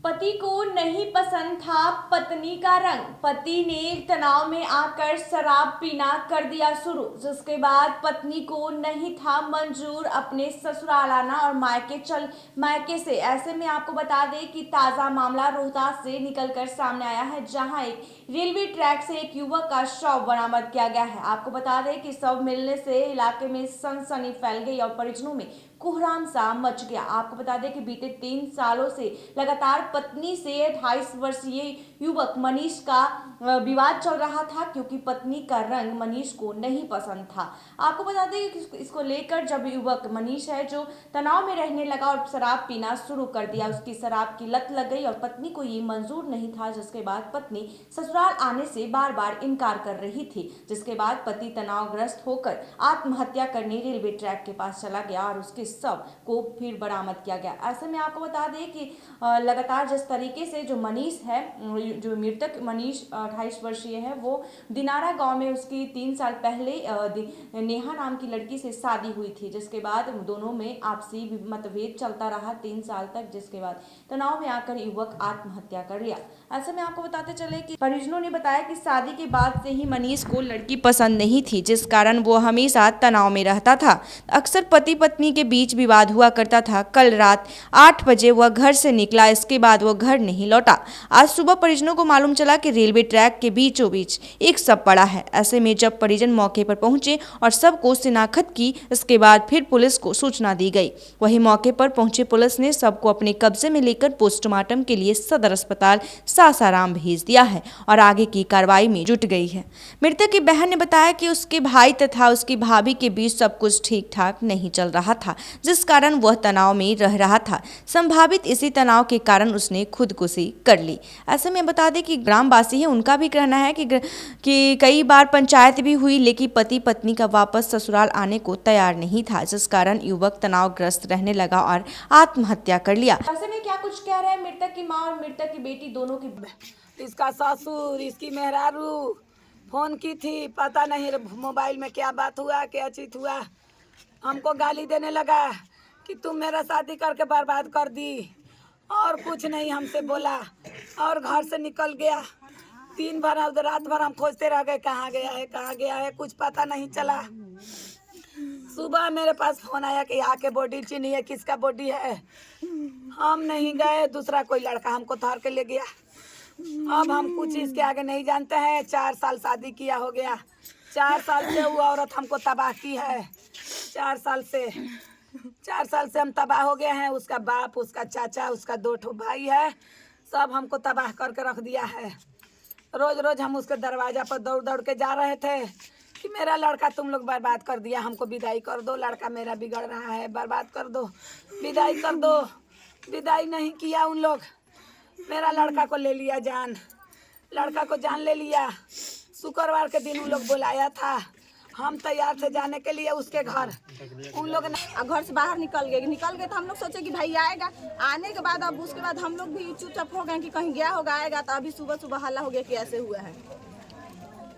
पति को नहीं पसंद था पत्नी का रंग। पति ने तनाव में आकर शराब पीना कर दिया शुरू, जिसके बाद पत्नी को नहीं था मंजूर अपने ससुराल आना और मायके से। ऐसे में आपको बता दें कि ताजा मामला रोहतास से निकलकर सामने आया है, जहां एक रेलवे ट्रैक से एक युवक का शव बरामद किया गया है। आपको बता दें कि शव मिलने से इलाके में सनसनी फैल गई और परिजनों में कोहराम सा मच गया। आपको बता दें कि बीते 3 सालों से लगातार पत्नी से 28 वर्षीय युवक मनीष का विवाद चल रहा था, क्योंकि पत्नी का रंग मनीष को नहीं पसंद था। आपको बता दें कि इसको लेकर जब युवक मनीष है जो तनाव में रहने लगा और शराब पीना शुरू कर दिया, उसकी शराब की लत लग गई और पत्नी को ये मंजूर नहीं था, जिसके बाद पत्नी ससुराल आने से बार बार इनकार कर रही थी। जिसके बाद पति तनावग्रस्त होकर आत्महत्या करने रेलवे ट्रैक के पास चला गया और उसके शव को फिर बरामद किया गया। ऐसे में आपको बता दें कि लगातार जिस तरीके से जो मनीष है, जो मृतक मनीष 28 वर्षीय है, वो दिनारा गांव में उसकी 3 साल पहले नेहा नाम की लड़की से शादी हुई थी, जिसके बाद दोनों में आपसी मतभेद चलता रहा 3 साल तक, जिसके बाद तनाव में आकर युवक आत्महत्या कर लिया। ऐसे में आपको बताते चले कि परिजनों ने बताया कि शादी के बाद से ही मनीष को लड़की पसंद नहीं थी, जिस कारण वो हमेशा तनाव में रहता था। अक्सर पति पत्नी के बीच विवाद हुआ करता था। कल रात 8 बजे वह घर से निकला, इसके बाद वह घर नहीं लौटा। आज सुबह परिजनों को मालूम चला कि रेलवे ट्रैक के बीचों बीच एक शव पड़ा है। ऐसे में जब परिजन मौके पर पहुंचे और शव को शिनाख्त की, इसके बाद फिर पुलिस को सूचना दी गई। वहीं मौके पर पहुंचे पुलिस ने शव को अपने कब्जे में लेकर पोस्टमार्टम के लिए सदर अस्पताल सासाराम भेज दिया है और आगे की कार्रवाई में जुट गई है। मृतक की बहन ने बताया कि उसके भाई तथा उसकी भाभी के बीच सब कुछ ठीक ठाक नहीं चल रहा था, जिस कारण वह तनाव में रह रहा था। संभावित इसी तनाव के कारण उसने खुदकुशी कर ली। ऐसे में बता दें कि ग्रामवासी है, उनका भी कहना है कि कई बार पंचायत भी हुई, लेकिन पति पत्नी का वापस ससुराल आने को तैयार नहीं था, जिस कारण युवक तनावग्रस्त रहने लगा और आत्महत्या कर लिया। ऐसे में क्या कुछ कह रहे हैं मृतक की माँ और मृतक की बेटी दोनों की। इसका ससुर, इसकी मेहरारू फोन की थी, पता नहीं मोबाइल में क्या बात हुआ, क्या चीज हुआ। हमको गाली देने लगा कि तुम मेरा शादी करके बर्बाद कर दी, और कुछ नहीं हमसे बोला और घर से निकल गया। दिन भर रात भर हम खोजते रह गए, कहाँ गया है, कुछ पता नहीं चला। सुबह मेरे पास फोन आया कि आके बॉडी चिन्हिए, किसका बॉडी है। हम नहीं गए, दूसरा कोई लड़का हमको धर के ले गया। अब हम कुछ इसके आगे नहीं जानते हैं। 4 साल शादी किया हो गया, 4 साल से वो औरत हमको तबाह की है। 4 साल से हम तबाह हो गए हैं। उसका बाप, उसका चाचा, उसका 2 ठो भाई है, सब हमको तबाह करके रख दिया है। रोज रोज हम उसके दरवाजा पर दौड़ दौड़ के जा रहे थे कि मेरा लड़का तुम लोग बर्बाद कर दिया, हमको विदाई कर दो, लड़का मेरा बिगड़ रहा है, बर्बाद कर दो, विदाई कर दो। विदाई नहीं किया उन लोग, मेरा लड़का को ले लिया जान, लड़का को जान ले लिया। शुक्रवार के दिन उन लोग बुलाया था, हम तैयार थे जाने के लिए उसके घर। उन लोग घर से बाहर निकल गए तो हम लोग सोचे कि भाई आएगा। आने के बाद अब उसके बाद हम लोग भी चुपचाप हो गए कि कहीं गया होगा, आएगा। तो अभी सुबह सुबह हल्ला हो गया कि ऐसे हुआ है।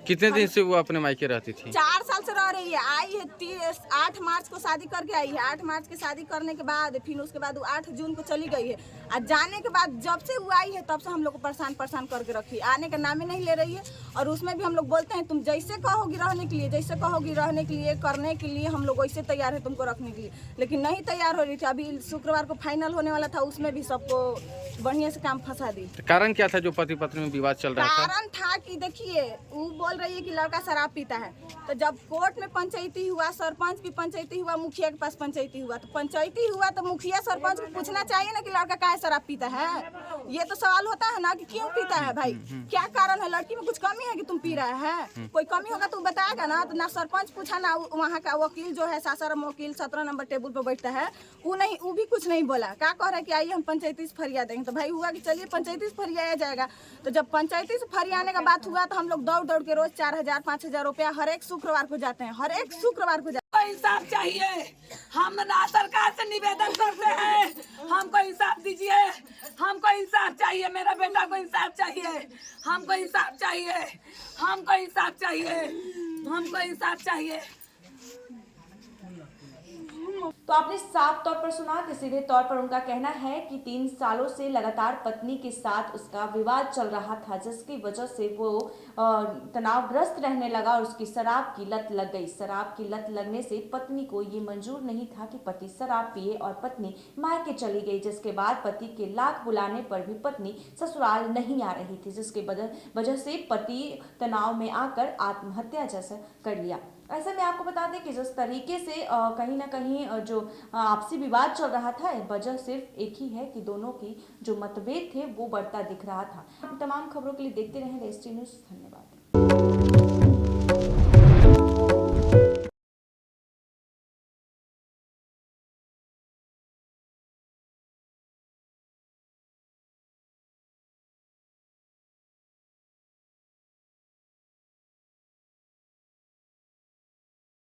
कितने दिन से वो अपने मायके रहती थी? 4 साल से रह रही है। आई है 8 मार्च को शादी करके आई है। 8 मार्च के शादी करने के बाद फिर उसके बाद वो 8 जून को चली गई है। और जाने के बाद जब से वो आई है तब से हम लोग को परेशान करके रखी, आने का नाम ही नहीं ले रही है। और उसमें भी हम लोग बोलते हैं तुम जैसे कहोगी रहने के लिए, जैसे कहोगी रहने के लिए, करने के लिए हम लोग वैसे तैयार है तुमको रखने के लिए, लेकिन नहीं तैयार हो रही थी। अभी शुक्रवार को फाइनल होने वाला था, उसमें भी सबको बढ़िया से काम फंसा दी। कारण क्या था जो पति पत्नी में विवाद चल रहा था? कारण था कि देखिए, वो बोल रही है कि लड़का शराब पीता है। तो जब कोर्ट में पंचायती हुआ, सरपंच भी पंचायती हुआ, मुखिया के पास पंचायती हुआ, तो पंचायती हुआ तो मुखिया सरपंच को पूछना चाहिए ना कि लड़का काहे शराब पीता है। ये तो सवाल होता है ना कि क्यों पीता है भाई, क्या कारण है, लड़की में कुछ कमी है कि तुम पी रहा है। कोई कमी होगा तो बताएगा ना। तो ना सरपंच पूछा, ना वहाँ का वकील जो है सासाराम वकील 17 नंबर टेबल पर बैठता है, वो भी कुछ नहीं बोला। क्या कह रहा है कि आइए हम पंचायती से फरिया देंगे। तो भाई हुआ कि चलिए पंचायती से फरियाया जाएगा। तो जब पंचायती से फरियाने का बात हुआ तो हम लोग दौड़ दौड़ के रोज 4,000 5,000 रुपया हर एक शुक्रवार को जाते हैं, हर एक शुक्रवार को जाते हैं। इंसाफ चाहिए, हम ना सरकार से निवेदन करते हैं, हमको इंसाफ दीजिए, हमको इंसाफ चाहिए, मेरा बेटा को इंसाफ चाहिए, हमको इंसाफ चाहिए, हमको इंसाफ चाहिए, हमको इंसाफ चाहिए। तो आपने साफ तौर पर सुना कि सीधे तौर पर उनका कहना है कि 3 सालों से लगातार पत्नी के साथ उसका विवाद चल रहा था, जिसकी वजह से वो तनावग्रस्त रहने लगा और उसकी शराब की लत लग गई। शराब की लत लगने से पत्नी को ये मंजूर नहीं था कि पति शराब पिए और पत्नी मायके चली गई, जिसके बाद पति के लाख बुलाने पर भी पत्नी ससुराल नहीं आ रही थी, जिसके वजह से पति तनाव में आकर आत्महत्या जैसा कर लिया। ऐसे में आपको बता दें कि जिस तरीके से कहीं ना कहीं जो आपसी विवाद चल रहा था, वजह सिर्फ एक ही है कि दोनों की जो मतभेद थे वो बढ़ता दिख रहा था। तमाम खबरों के लिए देखते रहें रेस्टी न्यूज़। धन्यवाद।